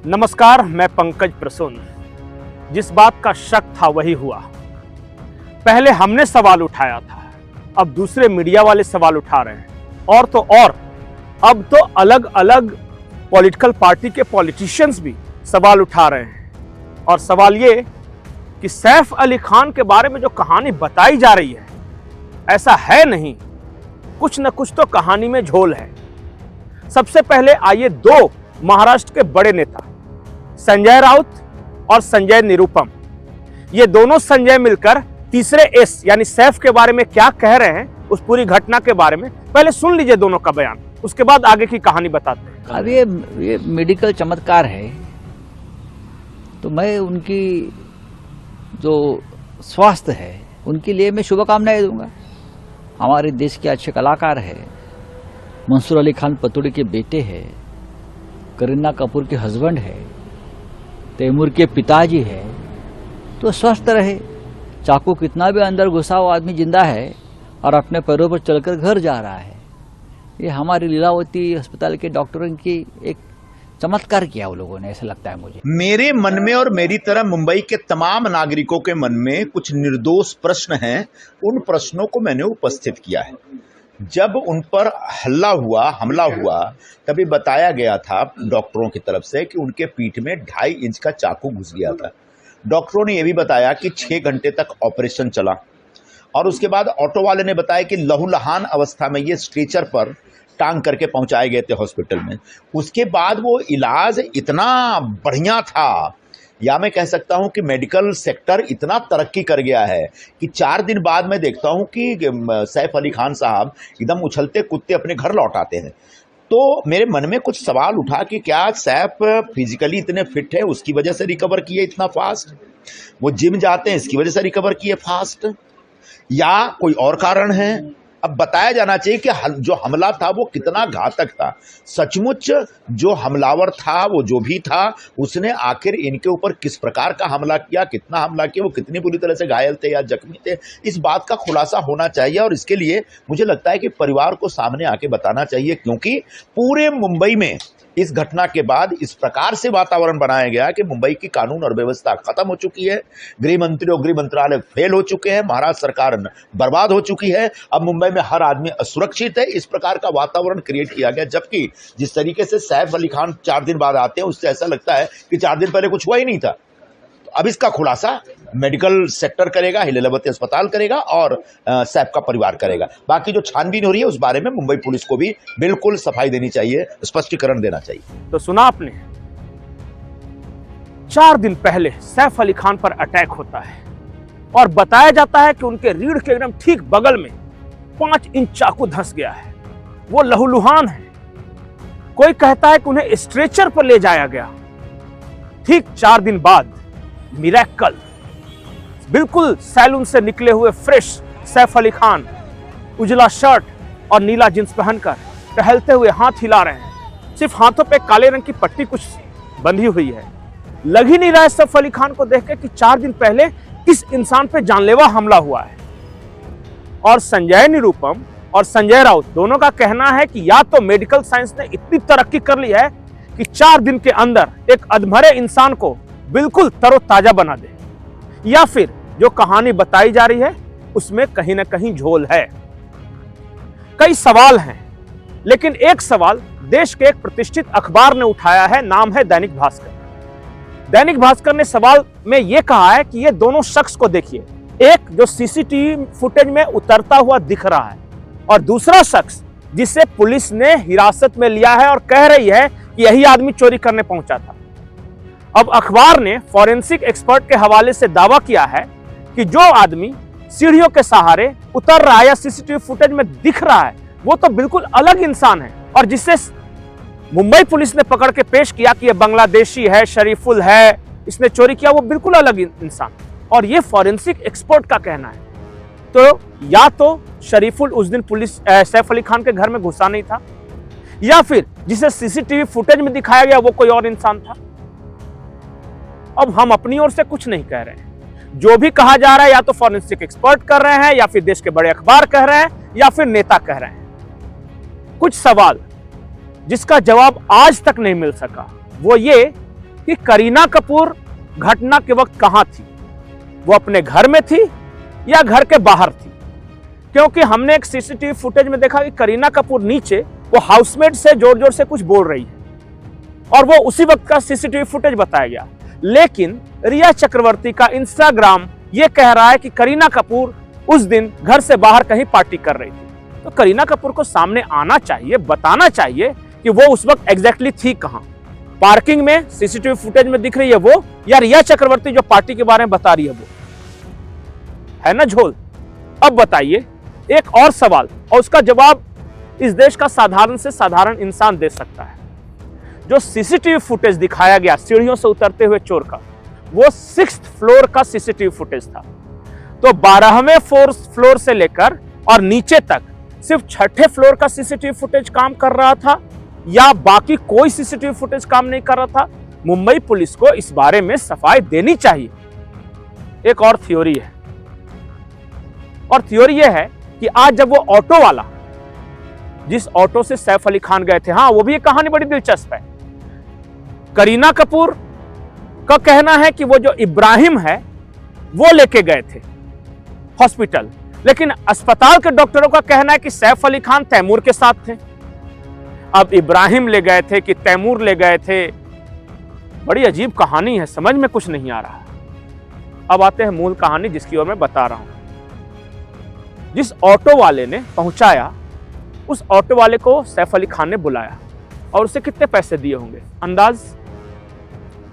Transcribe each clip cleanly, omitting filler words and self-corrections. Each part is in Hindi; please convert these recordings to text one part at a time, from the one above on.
नमस्कार, मैं पंकज प्रसून। जिस बात का शक था वही हुआ। पहले हमने सवाल उठाया था, अब दूसरे मीडिया वाले सवाल उठा रहे हैं। और तो और अब तो अलग अलग पॉलिटिकल पार्टी के पॉलिटिशियंस भी सवाल उठा रहे हैं। और सवाल ये कि सैफ अली खान के बारे में जो कहानी बताई जा रही है, ऐसा है नहीं, कुछ न कुछ तो कहानी में झोल है। सबसे पहले आइए दो महाराष्ट्र के बड़े नेता संजय राउत और संजय निरुपम, ये दोनों संजय मिलकर तीसरे एस यानी सैफ के बारे में क्या कह रहे हैं, उस पूरी घटना के बारे में पहले सुन लीजिए दोनों का बयान, उसके बाद आगे की कहानी बताते हैं। अब ये मेडिकल चमत्कार है, तो मैं उनकी जो स्वास्थ्य है उनके लिए मैं शुभकामनाएं दूंगा। हमारे देश के अच्छे कलाकार है, मंसूर अली खान पतौड़ी के बेटे हैं, करीना कपूर के हस्बैंड है, तैमूर के पिताजी है, तो स्वस्थ रहे। चाकू कितना भी अंदर घुसा हुआ आदमी जिंदा है और अपने पैरों पर चलकर घर जा रहा है। ये हमारी लीलावती अस्पताल के डॉक्टरों की एक चमत्कार किया वो लोगों ने, ऐसा लगता है मुझे। मेरे मन में और मेरी तरह मुंबई के तमाम नागरिकों के मन में कुछ निर्दोष प्रश्न हैं। उन प्रश्नों को मैंने उपस्थित किया है। जब उन पर हमला हुआ तभी बताया गया था डॉक्टरों की तरफ से कि उनके पीठ में 2.5 इंच का चाकू घुस गया था। डॉक्टरों ने यह भी बताया कि 6 घंटे तक ऑपरेशन चला और उसके बाद ऑटो वाले ने बताया कि लहूलुहान अवस्था में ये स्ट्रेचर पर टांग करके पहुंचाए गए थे हॉस्पिटल में। उसके बाद वो इलाज इतना बढ़िया था, या मैं कह सकता हूं कि मेडिकल सेक्टर इतना तरक्की कर गया है कि 4 दिन बाद मैं देखता हूं कि सैफ अली खान साहब एकदम उछलते कूदते अपने घर लौट आते हैं। तो मेरे मन में कुछ सवाल उठा कि क्या सैफ फिजिकली इतने फिट है, उसकी वजह से रिकवर किए इतना फास्ट? वो जिम जाते हैं, इसकी वजह से रिकवर किए फास्ट, या कोई और कारण है? अब बताया जाना चाहिए कि जो हमला था वो कितना घातक था। सचमुच जो हमलावर था, वो जो भी था, उसने आखिर इनके ऊपर किस प्रकार का हमला किया, कितना हमला किया, वो कितनी बुरी तरह से घायल थे या जख्मी थे, इस बात का खुलासा होना चाहिए। और इसके लिए मुझे लगता है कि परिवार को सामने आके बताना चाहिए, क्योंकि पूरे मुंबई में इस घटना के बाद इस प्रकार से वातावरण बनाया गया कि मुंबई की कानून और व्यवस्था खत्म हो चुकी है, गृह मंत्री और गृह मंत्रालय फेल हो चुके हैं, महाराष्ट्र सरकार बर्बाद हो चुकी है, अब मुंबई में हर आदमी असुरक्षित है। इस प्रकार का वातावरण क्रिएट किया गया, जबकि जिस तरीके से सैफ अली खान 4 दिन बाद आते हैं, उससे ऐसा लगता है कि 4 दिन पहले कुछ हुआ ही नहीं था। तो अब इसका खुलासा मेडिकल सेक्टर करेगा, लीलावती अस्पताल करेगा और सैफ का परिवार करेगा। बाकी जो छानबीन हो रही है उस बारे में मुंबई पुलिस को भी बिल्कुल सफाई देनी चाहिए, स्पष्टीकरण देना चाहिए। तो सुना आपने, 4 दिन पहले सैफ अली खान पर अटैक होता है और बताया जाता है कि उनके रीढ़ के एकदम ठीक बगल में 5 इंच चाकू धंस गया है, वो लहूलुहान है। कोई कहता है कि उन्हें स्ट्रेचर पर ले जाया गया। ठीक 4 दिन बाद मिरेकल, बिल्कुल सैलून से निकले हुए फ्रेश सैफ अली खान उजला शर्ट और नीला जींस पहनकर टहलते हुए हाथ हिला रहे हैं। सिर्फ हाथों पे काले रंग की पट्टी कुछ बंधी हुई है। लग ही नहीं रहा है सैफ अली खान को देखकर कि 4 दिन पहले किस इंसान पे जानलेवा हमला हुआ है। और संजय निरुपम और संजय राउत दोनों का कहना है कि या तो मेडिकल साइंस ने इतनी तरक्की कर ली है कि 4 दिन के अंदर एक अधमरे इंसान को बिल्कुल तरोताजा बना दे, या फिर जो कहानी बताई जा रही है उसमें कहीं ना कहीं झोल है। कई सवाल हैं, लेकिन एक सवाल देश के एक प्रतिष्ठित अखबार ने उठाया है, नाम है दैनिक भास्कर। दैनिक भास्कर ने सवाल में यह कहा है कि ये दोनों शख्स को देखिए, एक जो सीसीटीवी फुटेज में उतरता हुआ दिख रहा है और दूसरा शख्स जिसे पुलिस ने हिरासत में लिया है और कह रही है कि यही आदमी चोरी करने पहुंचा था। अब अखबार ने फॉरेंसिक एक्सपर्ट के हवाले से दावा किया है कि जो आदमी सीढ़ियों के सहारे उतर रहा है या सीसीटीवी फुटेज में दिख रहा है, वो तो बिल्कुल अलग इंसान है, और जिससे मुंबई पुलिस ने पकड़ के पेश किया कि यह बांग्लादेशी है, शरीफुल है, इसने चोरी किया, वो बिल्कुल अलग इंसान। और ये फॉरेंसिक एक्सपर्ट का कहना है। तो या तो शरीफुल उस दिन पुलिस सैफ अली खान के घर में घुसा नहीं था, या फिर जिसे सीसीटीवी फुटेज में दिखाया गया वो कोई और इंसान था। अब हम अपनी ओर से कुछ नहीं कह रहे हैं, जो भी कहा जा रहा है या तो फॉरेंसिक एक्सपर्ट कर रहे हैं, या फिर देश के बड़े अखबार कह रहे हैं, या फिर नेता कह रहे हैं। कुछ सवाल जिसका जवाब आज तक नहीं मिल सका वो ये कि करीना कपूर घटना के वक्त कहां थी। वो अपने घर में थी या घर के बाहर थी, क्योंकि हमने एक सीसीटीवी फुटेज में देखा कि करीना कपूर नीचे वो हाउसमेट से जोर जोर से कुछ बोल रही है और वो उसी वक्त का सीसीटीवी फुटेज बताया गया। लेकिन रिया चक्रवर्ती का इंस्टाग्राम ये कह रहा है कि करीना कपूर उस दिन घर से बाहर कहीं पार्टी कर रही थी। तो करीना कपूर को सामने आना चाहिए, बताना चाहिए कि वो उस वक्त एग्जैक्टली थी कहां। पार्किंग में सीसीटीवी फुटेज में दिख रही है वो, या रिया चक्रवर्ती जो पार्टी के बारे में बता रही है वो? है ना झोल। अब बताइए एक और सवाल, और उसका जवाब इस देश का साधारण से साधारण इंसान दे सकता है। जो सीसीटीवी फुटेज दिखाया गया सीढ़ियों से उतरते हुए चोर का, वो 6th फ्लोर का सीसीटीवी फुटेज था। तो 12वें फ्लोर से लेकर और नीचे तक सिर्फ 6ठे फ्लोर का सीसीटीवी फुटेज काम कर रहा था या बाकी कोई सीसीटीवी फुटेज काम नहीं कर रहा था? मुंबई पुलिस को इस बारे में सफाई देनी चाहिए। एक और थ्योरी है, और थ्योरी यह है कि आज जब वो ऑटो वाला, जिस ऑटो से सैफ अली खान गए थे, हाँ वो भी एक कहानी बड़ी दिलचस्प है। करीना कपूर का कहना है कि वो जो इब्राहिम है वो लेके गए थे हॉस्पिटल, लेकिन अस्पताल के डॉक्टरों का कहना है कि सैफ अली खान तैमूर के साथ थे। अब इब्राहिम ले गए थे कि तैमूर ले गए थे, बड़ी अजीब कहानी है, समझ में कुछ नहीं आ रहा। अब आते हैं मूल कहानी जिसकी ओर मैं बता रहा हूं। जिस ऑटो वाले ने पहुंचाया, उस ऑटो वाले को सैफ अली खान ने बुलाया और उसे कितने पैसे दिए होंगे? अंदाज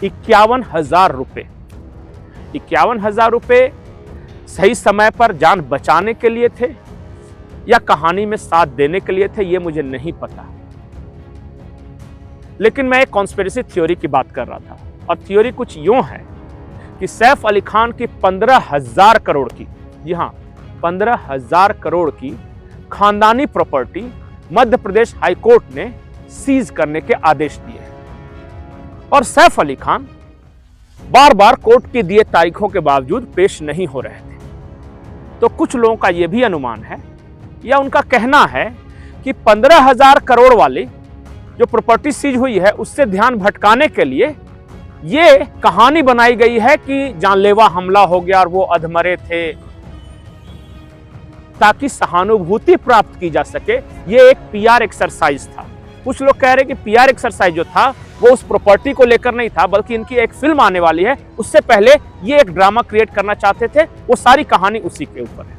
51,000 रुपए। 51,000 रुपए सही समय पर जान बचाने के लिए थे या कहानी में साथ देने के लिए थे, ये मुझे नहीं पता। लेकिन मैं एक कॉन्स्पिरेसी थ्योरी की बात कर रहा था, और थ्योरी कुछ यूं है कि सैफ अली खान की 15,000 करोड़ की, जी हां 15,000 करोड़ की खानदानी प्रॉपर्टी मध्य प्रदेश हाईकोर्ट ने सीज करने के आदेश दिए हैं। और सैफ अली खान बार बार कोर्ट के दिए तारीखों के बावजूद पेश नहीं हो रहे थे। तो कुछ लोगों का यह भी अनुमान है या उनका कहना है कि 15,000 करोड़ वाली जो प्रॉपर्टी सीज हुई है उससे ध्यान भटकाने के लिए ये कहानी बनाई गई है कि जानलेवा हमला हो गया और वो अधमरे थे, ताकि सहानुभूति प्राप्त की जा सके। ये एक पीआर एक्सरसाइज था। कुछ लोग कह रहे कि पीआर एक्सरसाइज जो था वो उस प्रॉपर्टी को लेकर नहीं था, बल्कि इनकी एक फिल्म आने वाली है, उससे पहले ये एक ड्रामा क्रिएट करना चाहते थे। वो सारी कहानी उसी के ऊपर है।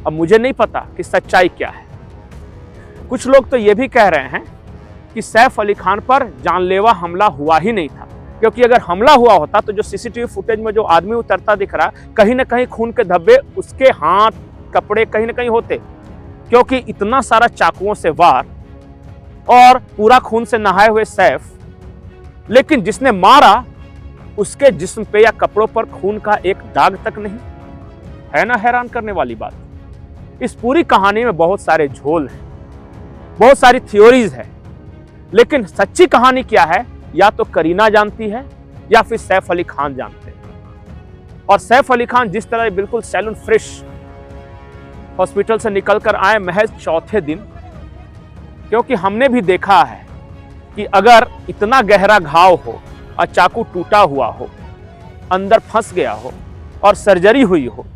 अब मुझे नहीं पता कि सच्चाई क्या है। कुछ लोग तो ये भी कह रहे हैं कि सैफ अली खान पर जानलेवा हमला हुआ ही नहीं था, क्योंकि अगर हमला हुआ होता तो जो सीसीटीवी फुटेज में जो आदमी उतरता दिख रहा, कहीं ना कहीं खून के धब्बे उसके हाथ, कपड़े कहीं ना कहीं होते, क्योंकि इतना सारा चाकुओं से वार और पूरा खून से नहाए हुए सैफ, लेकिन जिसने मारा उसके जिस्म पे या कपड़ों पर खून का एक दाग तक नहीं। है ना हैरान करने वाली बात। इस पूरी कहानी में बहुत सारे झोल हैं, बहुत सारी थ्योरीज है, लेकिन सच्ची कहानी क्या है या तो करीना जानती है या फिर सैफ अली खान जानते हैं। और सैफ अली खान जिस तरह बिल्कुल सैलून फ्रेश हॉस्पिटल से निकलकर आए महज चौथे दिन, क्योंकि हमने भी देखा है कि अगर इतना गहरा घाव हो और चाकू टूटा हुआ हो, अंदर फंस गया हो और सर्जरी हुई हो,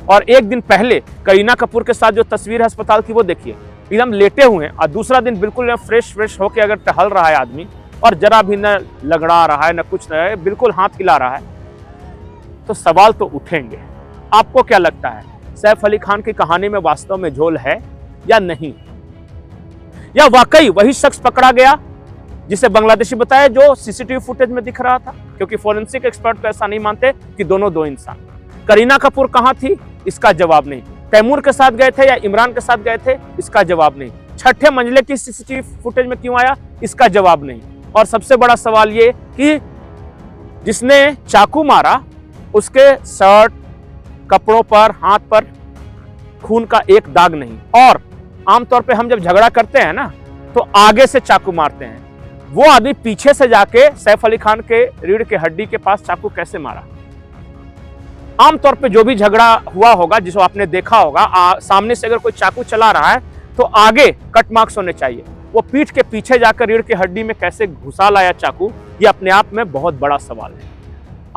और एक दिन पहले करीना कपूर के साथ जो तस्वीर है अस्पताल की वो देखिए, एकदम लेटे हुए हैं, और दूसरा दिन बिल्कुल फ्रेश होके अगर टहल रहा है आदमी और जरा भी न लगड़ा रहा है न कुछ न है, बिल्कुल हाथ हिला रहा है, तो सवाल तो उठेंगे। आपको क्या लगता है, सैफ अली खान की कहानी में वास्तव में झोल है या नहीं, या वाकई वही शख्स पकड़ा गया जिसे बांग्लादेशी बताया जो सीसीटीवी फुटेज में दिख रहा था? क्योंकि फोरेंसिक एक्सपर्ट तो ऐसा नहीं मानते कि दोनों दो इंसान। करीना कपूर कहां थी, इसका जवाब नहीं। तैमूर के साथ गए थे या इमरान के साथ गए थे, इसका जवाब नहीं। 6ठे मंजिले की सीसीटीवी फुटेज में क्यों आया, इसका जवाब नहीं। और सबसे बड़ा सवाल ये कि जिसने चाकू मारा उसके शर्ट, कपड़ों पर, हाथ पर खून का एक दाग नहीं। और आमतौर पे हम जब झगड़ा करते हैं ना तो आगे से चाकू मारते हैं, वो आदमी पीछे से जाके सैफ अली खान के रीढ़ के हड्डी के पास चाकू कैसे मारा? आमतौर पे जो भी झगड़ा हुआ होगा, जिसको आपने देखा होगा, सामने से अगर कोई चाकू चला रहा है तो आगे कट मार्क्स होने चाहिए, वो पीठ के पीछे जाकर रीढ़ की हड्डी में कैसे घुसा लाया चाकू, ये अपने आप में बहुत बड़ा सवाल है।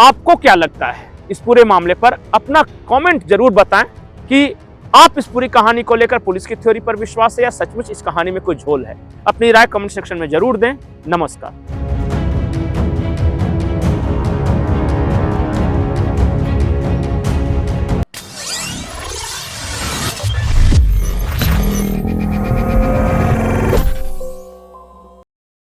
आपको क्या लगता है इस पूरे मामले पर? अपना कमेंट जरूर बताएं कि आप इस पूरी कहानी को लेकर पुलिस की थ्योरी पर विश्वास है या सचमुच इस कहानी में कोई झोल है। अपनी राय कमेंट सेक्शन में जरूर दें। नमस्कार।